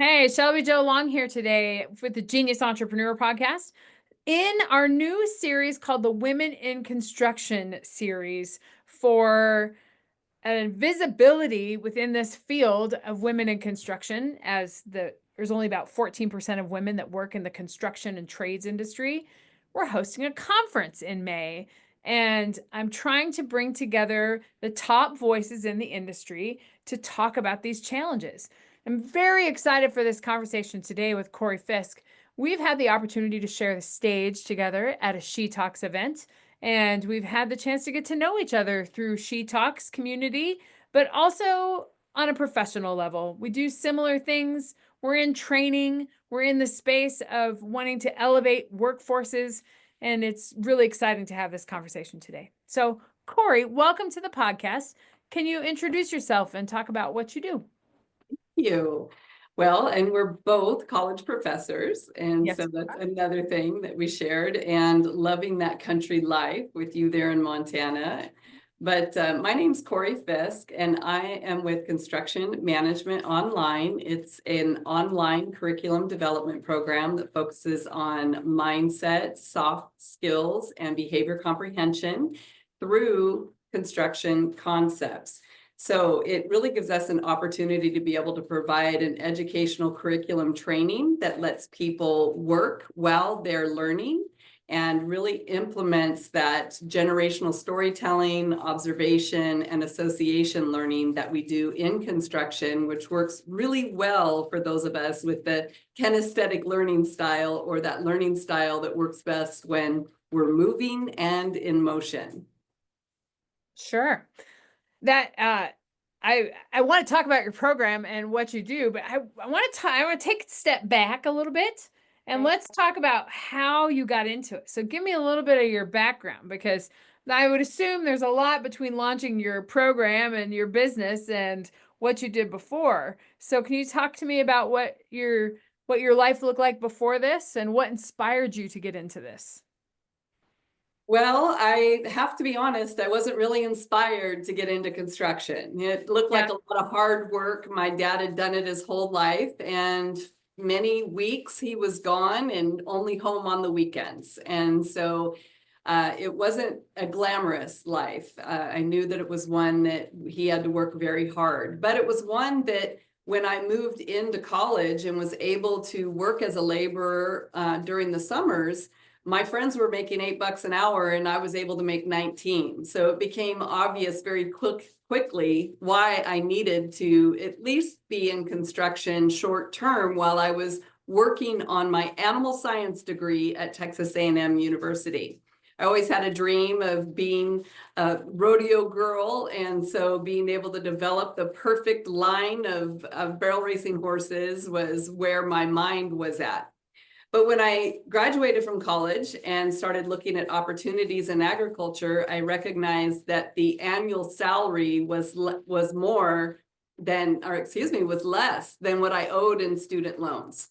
Hey, Shelby Joe Long here today with the Genius Entrepreneur Podcast. In our new series called the Women in Construction series for visibility within this field of women in construction, there's only about 14% of women that work in the construction and trades industry. We're hosting a conference in May, and I'm trying to bring together the top voices in the industry to talk about these challenges. I'm very excited for this conversation today with Cory Fisk. We've had the opportunity to share the stage together at a She Talks event, and we've had the chance to get to know each other through She Talks community, but also on a professional level. We do similar things. We're in training, we're in the space of wanting to elevate workforces, and it's really exciting to have this conversation today. So, Cory, welcome to the podcast. Can you introduce yourself and talk about what you do? You. Well, and we're both college professors, and Yes. so that's another thing that we shared, and loving that country life with you there in Montana. But my name's Cory Fisk, and I am with Construction Management Online. It's an online curriculum development program that focuses on mindset, soft skills, and behavior comprehension through construction concepts. So it really gives us an opportunity to be able to provide an educational curriculum training that lets people work while they're learning and really implements that generational storytelling, observation, and association learning that we do in construction, which works really well for those of us with the kinesthetic learning style, or that learning style that works best when we're moving and in motion. Sure. That I want to talk about your program and what you do, but I want to take a step back a little bit and Okay. let's talk about how you got into it. So give me a little bit of your background, because I would assume there's a lot between launching your program and your business and what you did before. So can you talk to me about what your life looked like before this and what inspired you to get into this? Well, I have to be honest, I wasn't really inspired to get into construction. It looked like Yeah. a lot of hard work. My dad had done it his whole life, and many weeks he was gone and only home on the weekends. And so it wasn't a glamorous life. I knew that it was one that he had to work very hard, but it was one that when I moved into college and was able to work as a laborer during the summers, my friends were making $8 an hour and I was able to make 19. So it became obvious very quickly why I needed to at least be in construction short term while I was working on my animal science degree at Texas A&M University. I always had a dream of being a rodeo girl, and so being able to develop the perfect line of barrel racing horses was where my mind was at. But when I graduated from college and started looking at opportunities in agriculture, I recognized that the annual salary was more than, or excuse me, was less than what I owed in student loans.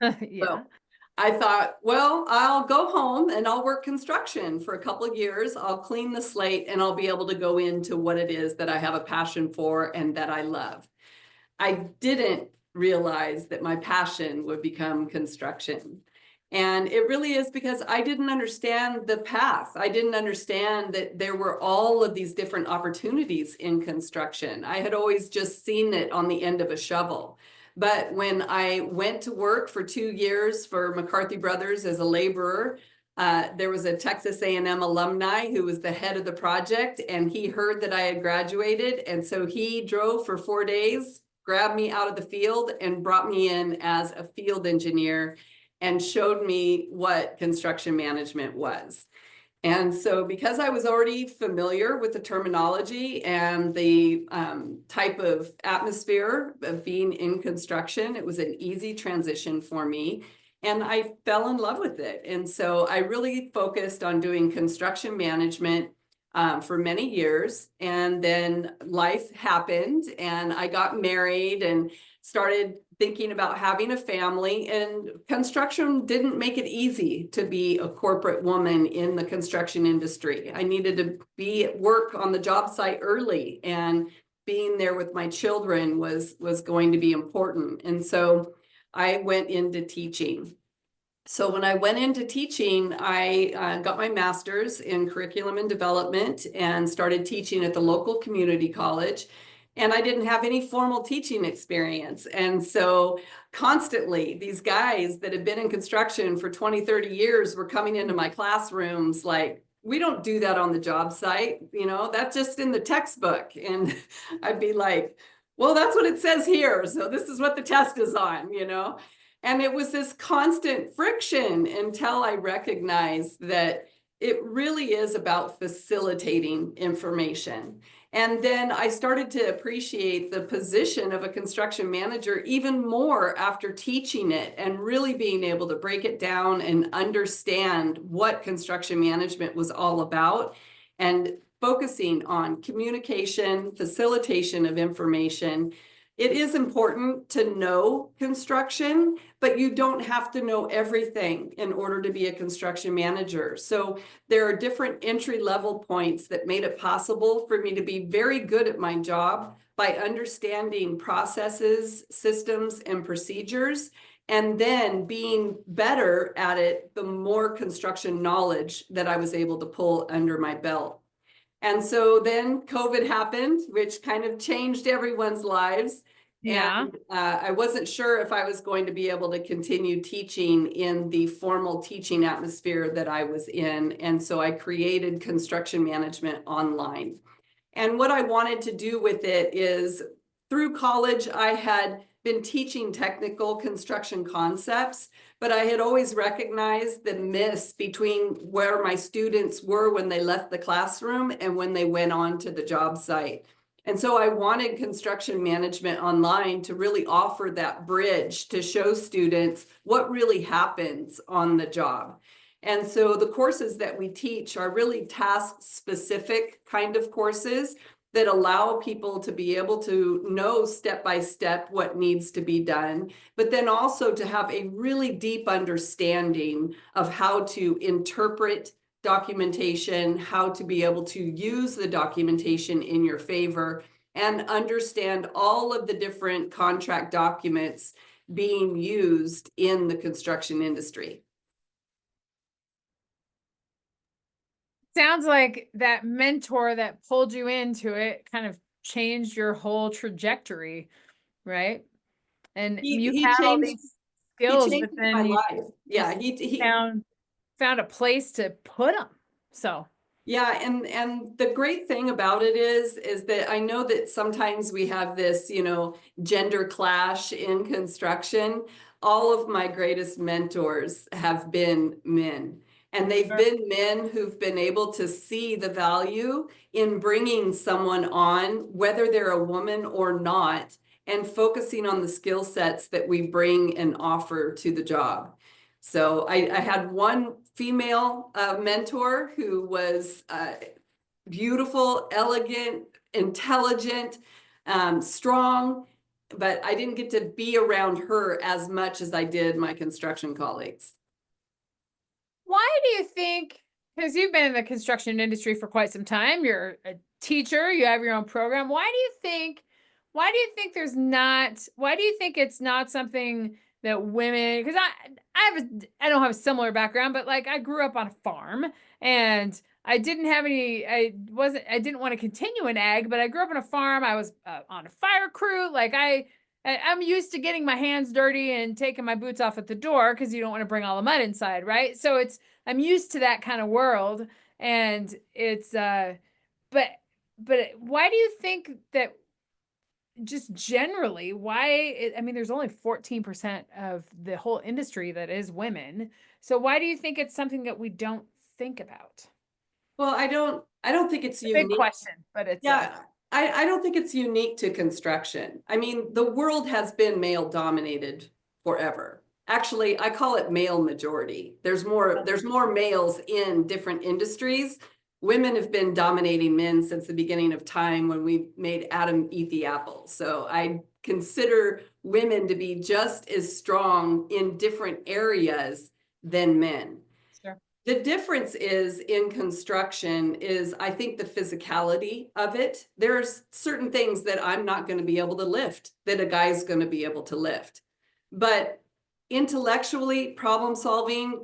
Yeah. So I thought, well, I'll go home and I'll work construction for a couple of years. I'll clean the slate and I'll be able to go into what it is that I have a passion for and that I love. I didn't realize that my passion would become construction. And it really is because I didn't understand the path. I didn't understand that there were all of these different opportunities in construction. I had always just seen it on the end of a shovel. But when I went to work for 2 years for McCarthy Brothers as a laborer, there was a Texas A&M alumni who was the head of the project, and he heard that I had graduated. And so he drove for 4 days, grabbed me out of the field and brought me in as a field engineer and showed me what construction management was. And so because I was already familiar with the terminology and the type of atmosphere of being in construction, it was an easy transition for me. And I fell in love with it. And so I really focused on doing construction management for many years. And then life happened and I got married and started thinking about having a family, and construction didn't make it easy to be a corporate woman in the construction industry. I needed to be at work on the job site early, and being there with my children was going to be important. And so I went into teaching. So when I went into teaching, I got my master's in curriculum and development and started teaching at the local community college. And I didn't have any formal teaching experience. And so constantly, these guys that had been in construction for 20, 30 years were coming into my classrooms like, we don't do that on the job site, that's just in the textbook. And I'd be like, well, that's what it says here. So this is what the test is on. And it was this constant friction until I recognized that it really is about facilitating information. And then I started to appreciate the position of a construction manager even more after teaching it and really being able to break it down and understand what construction management was all about and focusing on communication, facilitation of information. It is important to know construction, but you don't have to know everything in order to be a construction manager. So there are different entry-level points that made it possible for me to be very good at my job by understanding processes, systems, and procedures, and then being better at it the more construction knowledge that I was able to pull under my belt. And so then COVID happened, which kind of changed everyone's lives. Yeah. And I wasn't sure if I was going to be able to continue teaching in the formal teaching atmosphere that I was in. And so I created construction management online. And what I wanted to do with it is through college, I had been teaching technical construction concepts, but I had always recognized the miss between where my students were when they left the classroom and when they went on to the job site. And so I wanted construction management online to really offer that bridge to show students what really happens on the job. And so the courses that we teach are really task-specific kind of courses that allow people to be able to know step by step what needs to be done, but then also to have a really deep understanding of how to interpret documentation, how to be able to use the documentation in your favor, and understand all of the different contract documents being used in the construction industry. Sounds like that mentor that pulled you into it kind of changed your whole trajectory, right? And He you he had all changed these he skills, but changed my then you life. Yeah, just he found a place to put them. So, Yeah, and the great thing about it is that I know that sometimes we have this, gender clash in construction. All of my greatest mentors have been men, and they've sure. been men who've been able to see the value in bringing someone on, whether they're a woman or not, and focusing on the skill sets that we bring and offer to the job. So I had one female mentor who was beautiful, elegant, intelligent, strong, but I didn't get to be around her as much as I did my construction colleagues. Why do you think, because you've been in the construction industry for quite some time, you're a teacher, you have your own program. Why do you think it's not something that women, because I don't have a similar background, but like I grew up on a farm and I didn't want to continue in ag, but I grew up on a farm. I was on a fire crew. Like I'm used to getting my hands dirty and taking my boots off at the door because you don't want to bring all the mud inside, right? So I'm used to that kind of world, and it's but why do you think that, just generally, I mean, there's only 14% of the whole industry that is women. So why do you think it's something that we don't think about? Well, I don't think it's It's a big unique. question, but Yeah, I don't think it's unique to construction. I mean, the world has been male dominated forever. Actually, I call it male majority. There's more males in different industries. Women have been dominating men since the beginning of time when we made Adam eat the apple. So I consider women to be just as strong in different areas than men. sure. The difference is in construction is I think the physicality of it. There's certain things that I'm not going to be able to lift that a guy's going to be able to lift. but intellectually, problem solving,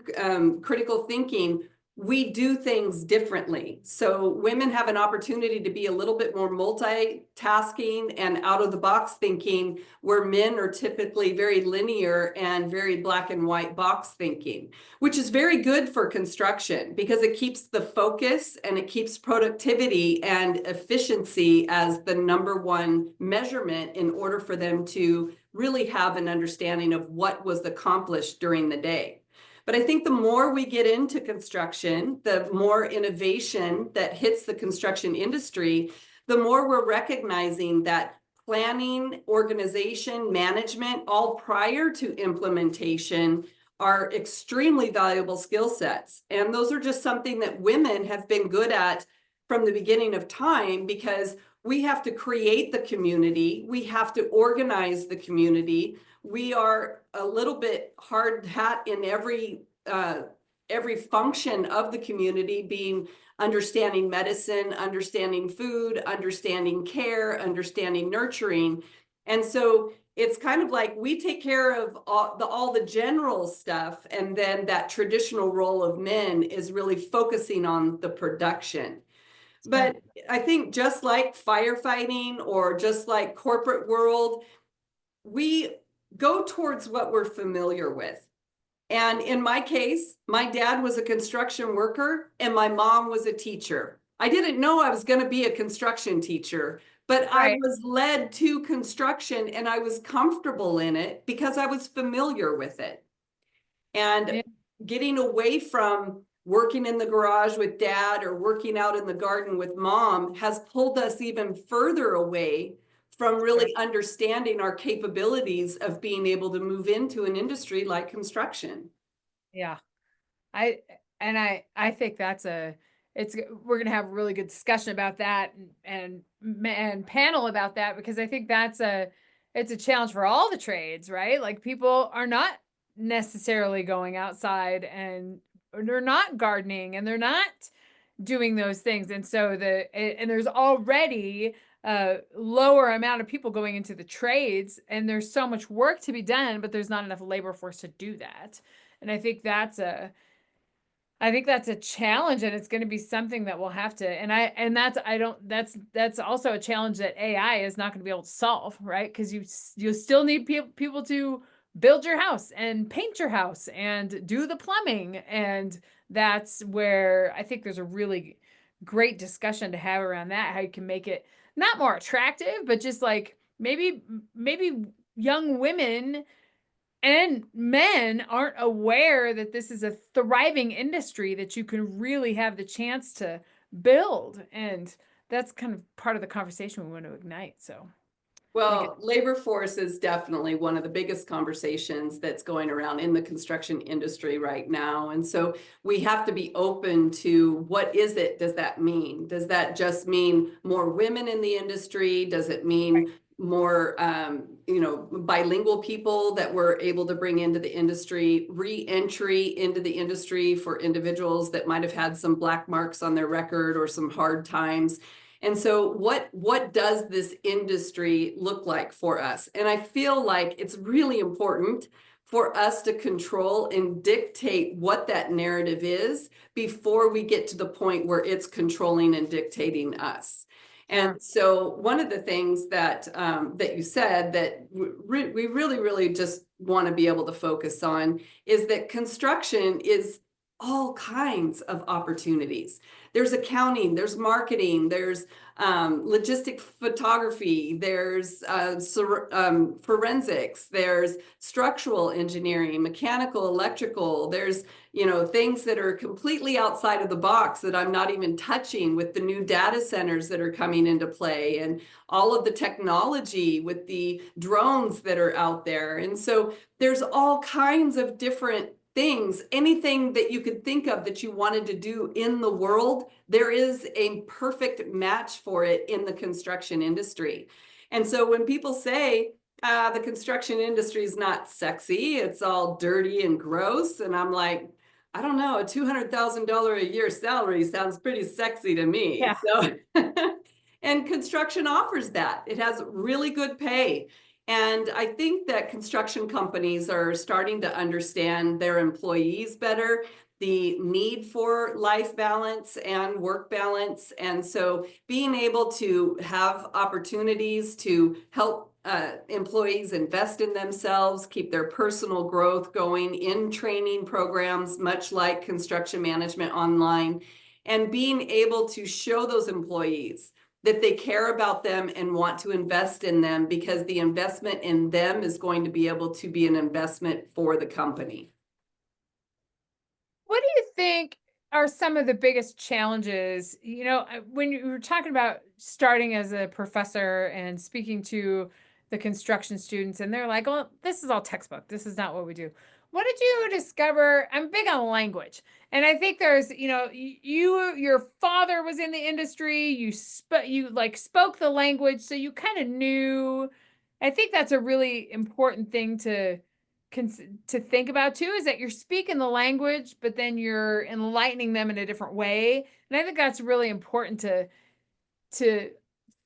critical thinking, we do things differently. So women have an opportunity to be a little bit more multitasking and out of the box thinking, where men are typically very linear and very black and white box thinking, which is very good for construction because it keeps the focus and it keeps productivity and efficiency as the number one measurement in order for them to really have an understanding of what was accomplished during the day. But I think the more we get into construction, the more innovation that hits the construction industry, the more we're recognizing that planning, organization, management, all prior to implementation are extremely valuable skill sets. And those are just something that women have been good at from the beginning of time, because we have to create the community, we have to organize the community. We are a little bit hard hat in every function of the community, being understanding medicine, understanding food, understanding care, understanding nurturing. And so it's kind of like we take care of all the general stuff, and then that traditional role of men is really focusing on the production. Yeah. But I think just like firefighting or just like corporate world, we go towards what we're familiar with. And in my case, my dad was a construction worker and my mom was a teacher. I didn't know I was going to be a construction teacher, but I Right. was led to construction and I was comfortable in it because I was familiar with it. And Yeah. getting away from working in the garage with dad or working out in the garden with mom has pulled us even further away from Sure. really understanding our capabilities of being able to move into an industry like construction. Yeah. I I think that's a it's we're gonna have a really good discussion about that and panel about that, because I think that's a it's a challenge for all the trades, right? Like people are not necessarily going outside and or they're not gardening and they're not doing those things. And so and there's already a lower amount of people going into the trades and there's so much work to be done, but there's not enough labor force to do that. And I think that's a challenge, and it's going to be something that we'll have to, and that's, I don't, that's also a challenge that AI is not going to be able to solve, right? Because you still need people to build your house and paint your house and do the plumbing. And that's where I think there's a really great discussion to have around that, how you can make it not more attractive, but just like maybe young women and men aren't aware that this is a thriving industry that you can really have the chance to build. And that's kind of part of the conversation we want to ignite. So I think Well, labor force is definitely one of the biggest conversations that's going around in the construction industry right now. And so we have to be open to what is it, does that mean? Does that just mean more women in the industry? Does it mean more, bilingual people that we're able to bring into the industry, re-entry into the industry for individuals that might have had some black marks on their record or some hard times? And so what does this industry look like for us? And I feel like it's really important for us to control and dictate what that narrative is before we get to the point where it's controlling and dictating us. sure. And so one of the things that that you said that we really just want to be able to focus on is that construction is all kinds of opportunities. There's accounting, there's marketing, there's logistic photography, there's forensics, there's structural engineering, mechanical, electrical, there's things that are completely outside of the box that I'm not even touching, with the new data centers that are coming into play and all of the technology with the drones that are out there. And so there's all kinds of different things. Anything that you could think of that you wanted to do in the world, there is a perfect match for it in the construction industry. And so when people say the construction industry is not sexy, it's all dirty and gross, and I'm like, I don't know, a $200,000 a year salary sounds pretty sexy to me. Yeah. So and construction offers that. It has really good pay. And I think that construction companies are starting to understand their employees better, the need for life balance and work balance. And so being able to have opportunities to help employees invest in themselves, keep their personal growth going in training programs, much like Construction Management Online, and being able to show those employees that they care about them and want to invest in them, because the investment in them is going to be able to be an investment for the company. What do you think are some of the biggest challenges? When you were talking about starting as a professor and speaking to the construction students, and they're like, "Oh, this is all textbook. This is not what we do." What did you discover? I'm big on language, and I think there's, your father was in the industry. You like spoke the language, so you kind of knew. I think that's a really important thing to think about too, is that you're speaking the language, but then you're enlightening them in a different way. And I think that's really important to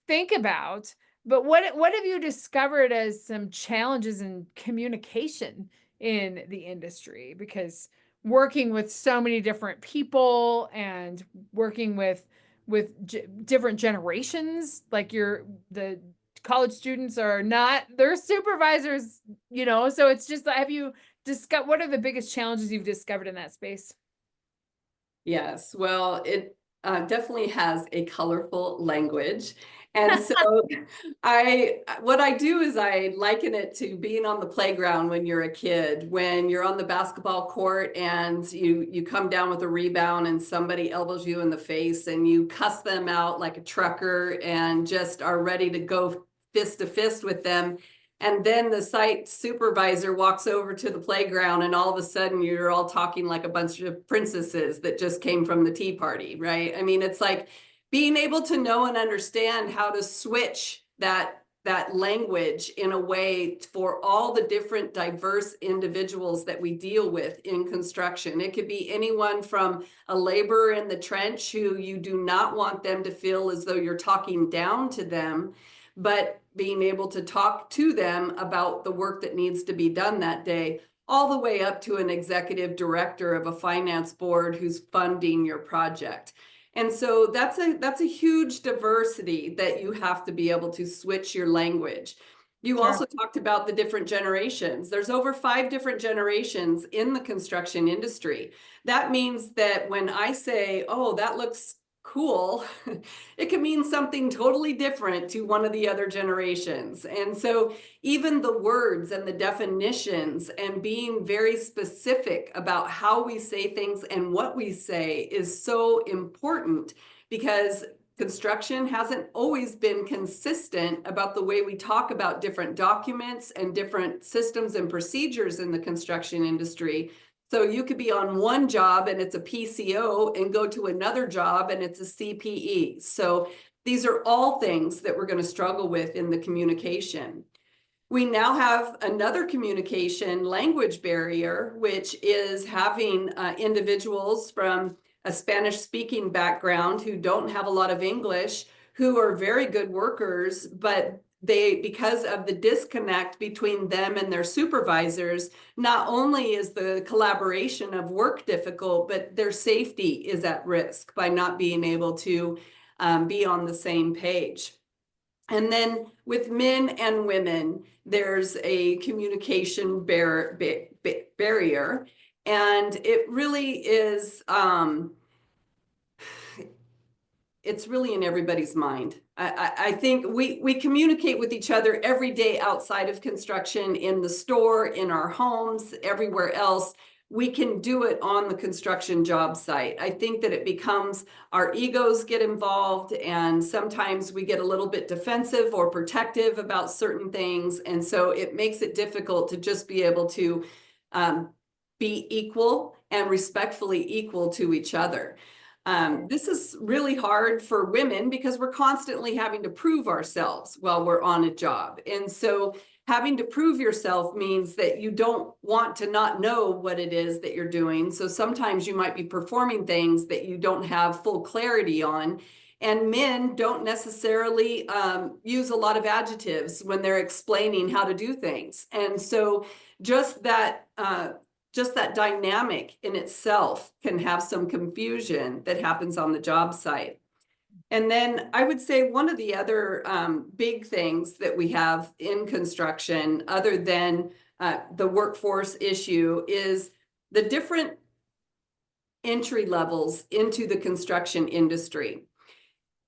think about. But what have you discovered as some challenges in communication in the industry? Because working with so many different people and working with different generations, like the college students are not their supervisors, so it's just, have you discovered, what are the biggest challenges you've discovered in that space? Yes, well, it definitely has a colorful language. And so what I do is I liken it to being on the playground when you're a kid, when you're on the basketball court and you come down with a rebound and somebody elbows you in the face and you cuss them out like a trucker and just are ready to go fist to fist with them. And then the site supervisor walks over to the playground and all of a sudden you're all talking like a bunch of princesses that just came from the tea party, right? I mean, it's like being able to know and understand how to switch that language in a way for all the different diverse individuals that we deal with in construction. It could be anyone from a laborer in the trench who you do not want them to feel as though you're talking down to them, but being able to talk to them about the work that needs to be done that day, all the way up to an executive director of a finance board who's funding your project. And so that's a huge diversity that you have to be able to switch your language. You Sure. also talked about the different generations. There's over 5 different generations in the construction industry. That means that when I say, oh, that looks cool, it can mean something totally different to one of the other generations. And so even the words and the definitions and being very specific about how we say things and what we say is so important, because construction hasn't always been consistent about the way we talk about different documents and different systems and procedures in the construction industry. So you could be on one job and it's a PCO and go to another job and it's a CPE. So these are all things that we're going to struggle with in the communication. We now have another communication language barrier, which is having individuals from a Spanish speaking background who don't have a lot of English, who are very good workers, but because of the disconnect between them and their supervisors, not only is the collaboration of work difficult, but their safety is at risk by not being able to be on the same page. And then with men and women, there's a communication barrier, and it really is, it's really in everybody's mind. I think we communicate with each other every day outside of construction, in the store, in our homes, everywhere else. We can do it on the construction job site. I think that it becomes, our egos get involved, and sometimes we get a little bit defensive or protective about certain things. And so it makes it difficult to just be able to be equal and respectfully equal to each other. This is really hard for women because we're constantly having to prove ourselves while we're on a job. And so having to prove yourself means that you don't want to not know what it is that you're doing. So sometimes you might be performing things that you don't have full clarity on. And men don't necessarily use a lot of adjectives when they're explaining how to do things. And so just that dynamic in itself can have some confusion that happens on the job site. And then I would say one of the other big things that we have in construction, other than the workforce issue, is the different entry levels into the construction industry.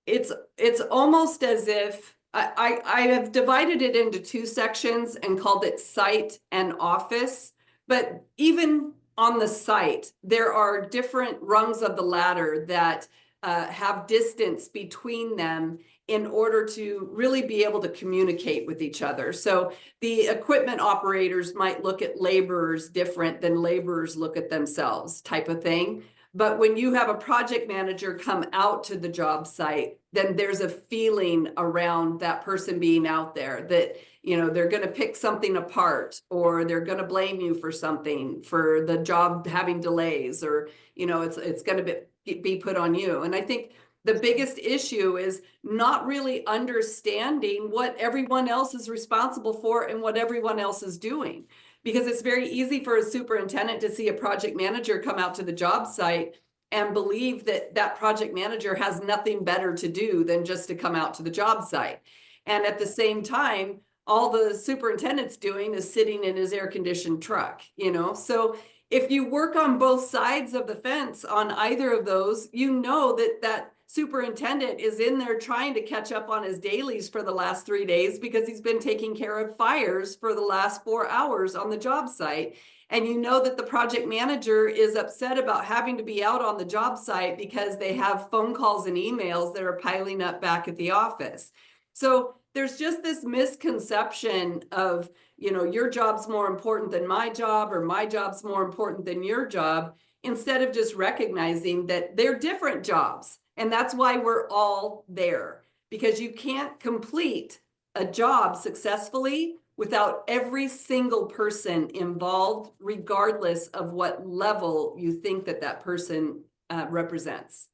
It's almost as if I have divided it into two sections and called it site and office. But even on the site, there are different rungs of the ladder that have distance between them in order to really be able to communicate with each other. So the equipment operators might look at laborers different than laborers look at themselves, type of thing. But when you have a project manager come out to the job site, then there's a feeling around that person being out there that, you know, they're going to pick something apart, or they're going to blame you for something, for the job having delays, or, you know, it's going to be put on you. And I think the biggest issue is not really understanding what everyone else is responsible for and what everyone else is doing. Because it's very easy for a superintendent to see a project manager come out to the job site and believe that that project manager has nothing better to do than just to come out to the job site. And at the same time, all the superintendent's doing is sitting in his air-conditioned truck, you know? So if you work on both sides of the fence on either of those, you know that that superintendent is in there trying to catch up on his dailies for the last 3 days because he's been taking care of fires for the last 4 hours on the job site. And you know that the project manager is upset about having to be out on the job site because they have phone calls and emails that are piling up back at the office. So there's just this misconception of, you know, your job's more important than my job, or my job's more important than your job, instead of just recognizing that they're different jobs. And that's why we're all there, because you can't complete a job successfully without every single person involved, regardless of what level you think that that person represents.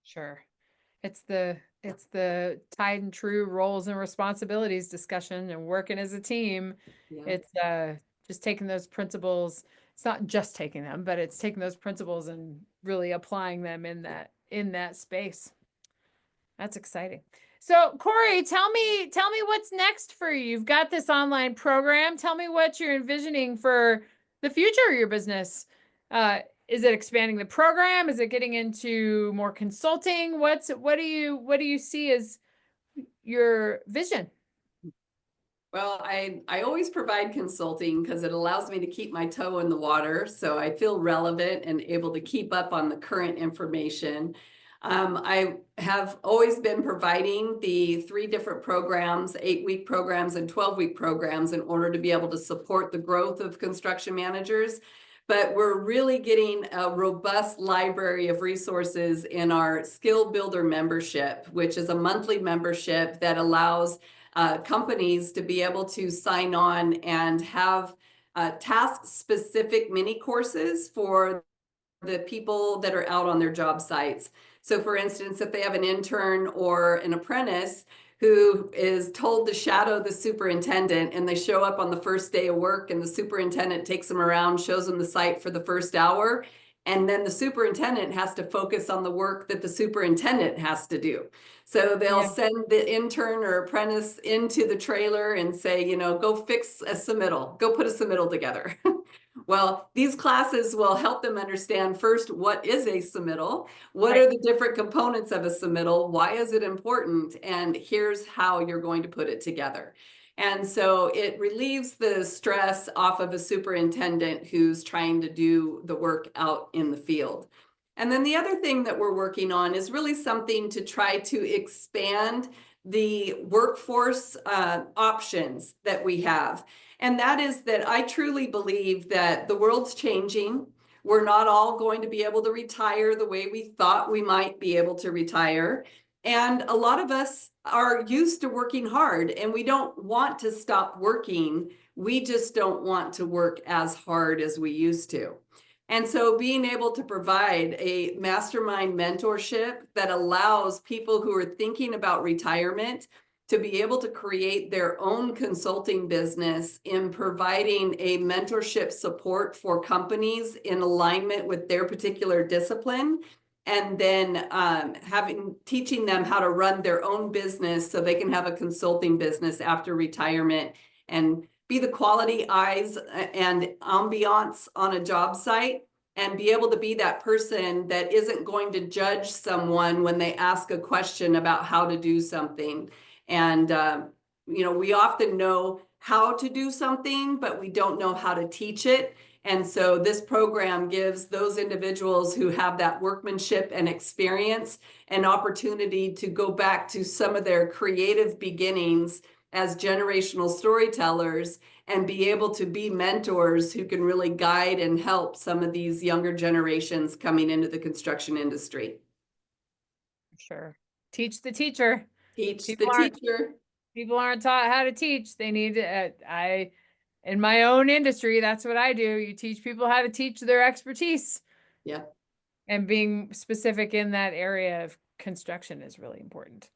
Sure. It's the tried and true roles and responsibilities discussion and working as a team. Yeah. It's just taking those principles. It's not just taking them, but it's taking those principles and really applying them in that space. That's exciting. So, Cory, tell me what's next for you. You've got this online program. Tell me what you're envisioning for the future of your business. Is it expanding the program? Is it getting into more consulting? What do you see as your vision? Well, I always provide consulting because it allows me to keep my toe in the water, so I feel relevant and able to keep up on the current information. I have always been providing the 3 different programs, 8-week programs and 12-week programs, in order to be able to support the growth of construction managers. But we're really getting a robust library of resources in our Skill Builder membership, which is a monthly membership that allows companies to be able to sign on and have task-specific mini courses for the people that are out on their job sites. So for instance, if they have an intern or an apprentice who is told to shadow the superintendent, and they show up on the first day of work and the superintendent takes them around, shows them the site for the first hour, and then the superintendent has to focus on the work that the superintendent has to do. So they'll send the intern or apprentice into the trailer and say, you know, go fix a submittal, go put a submittal together. Well, these classes will help them understand first, what is a submittal? What are the different components of a submittal? Why is it important? And here's how you're going to put it together. And so it relieves the stress off of a superintendent who's trying to do the work out in the field. And then the other thing that we're working on is really something to try to expand the workforce options that we have. And that is that I truly believe that the world's changing. We're not all going to be able to retire the way we thought we might be able to retire. And a lot of us are used to working hard, and we don't want to stop working. We just don't want to work as hard as we used to. And so being able to provide a mastermind mentorship that allows people who are thinking about retirement to be able to create their own consulting business in providing a mentorship support for companies in alignment with their particular discipline, and then teaching them how to run their own business so they can have a consulting business after retirement and be the quality eyes and ambiance on a job site, and be able to be that person that isn't going to judge someone when they ask a question about how to do something. And, we often know how to do something, but we don't know how to teach it. And so this program gives those individuals who have that workmanship and experience an opportunity to go back to some of their creative beginnings as generational storytellers and be able to be mentors who can really guide and help some of these younger generations coming into the construction industry. Sure. Teach the teacher. Teach the People aren't teacher. people aren't taught how to teach. They need to, in my own industry, that's what I do. You teach people how to teach their expertise, Yeah. and being specific in that area of construction is really important.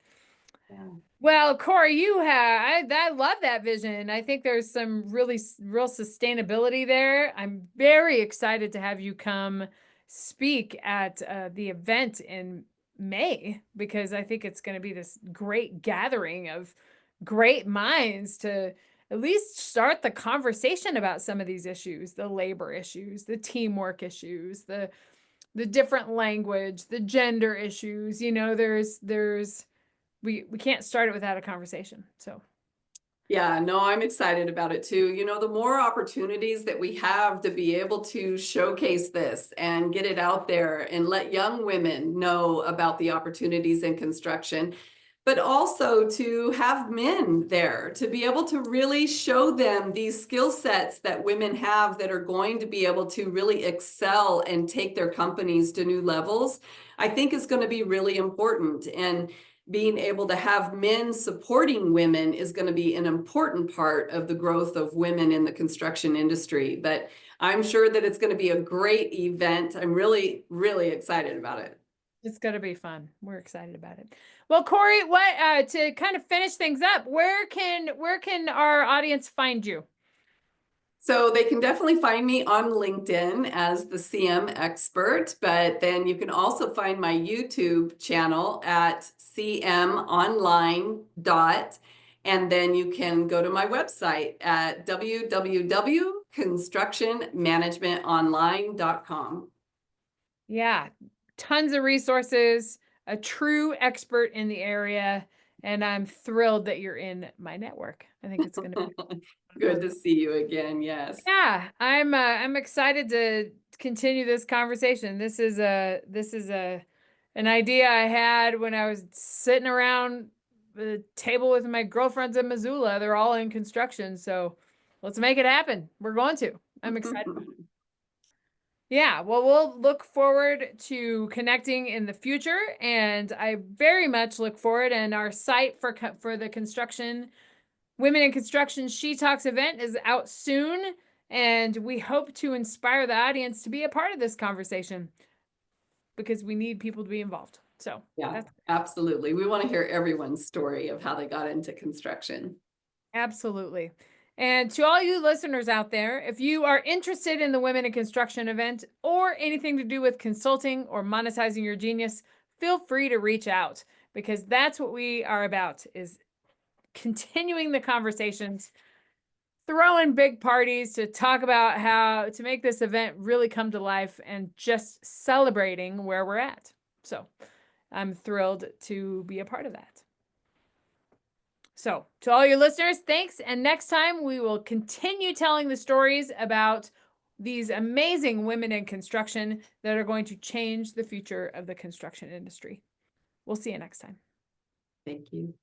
Yeah. Well, Cory, I love that vision. I think there's some really real sustainability there. I'm very excited to have you come speak at the event in May, because I think it's going to be this great gathering of great minds to at least start the conversation about some of these issues, the labor issues, the teamwork issues, the different language, the gender issues. We can't start it without a conversation. So Yeah, no, I'm excited about it too. The more opportunities that we have to be able to showcase this and get it out there and let young women know about the opportunities in construction, but also to have men there to be able to really show them these skill sets that women have that are going to be able to really excel and take their companies to new levels, I think is going to be really important. And being able to have men supporting women is going to be an important part of the growth of women in the construction industry. But I'm sure that it's going to be a great event. I'm really, really excited about it. it's going to be fun. We're excited about it. Well, Cory, what to kind of finish things up, where can our audience find you? So they can definitely find me on LinkedIn as the CM expert, but then you can also find my YouTube channel at CMonline . And then you can go to my website at www.constructionmanagementonline.com. Yeah, tons of resources, a true expert in the area, and I'm thrilled that you're in my network. I think it's going to be Good to see you again. Yes. Yeah, I'm excited to continue this conversation. This is an idea I had when I was sitting around the table with my girlfriends in Missoula. They're all in construction, so let's make it happen. We're going to. I'm excited. Yeah, well, we'll look forward to connecting in the future, and I very much look forward. And our site for the construction Women in Construction She Talks event is out soon, and we hope to inspire the audience to be a part of this conversation, because we need people to be involved. So Yeah, absolutely. We want to hear everyone's story of how they got into construction. absolutely. And to all you listeners out there, if you are interested in the Women in Construction event or anything to do with consulting or monetizing your genius, feel free to reach out, because that's what we are about, is continuing the conversations, throwing big parties to talk about how to make this event really come to life, and just celebrating where we're at. So I'm thrilled to be a part of that. So to all your listeners, thanks. And next time we will continue telling the stories about these amazing women in construction that are going to change the future of the construction industry. We'll see you next time. Thank you.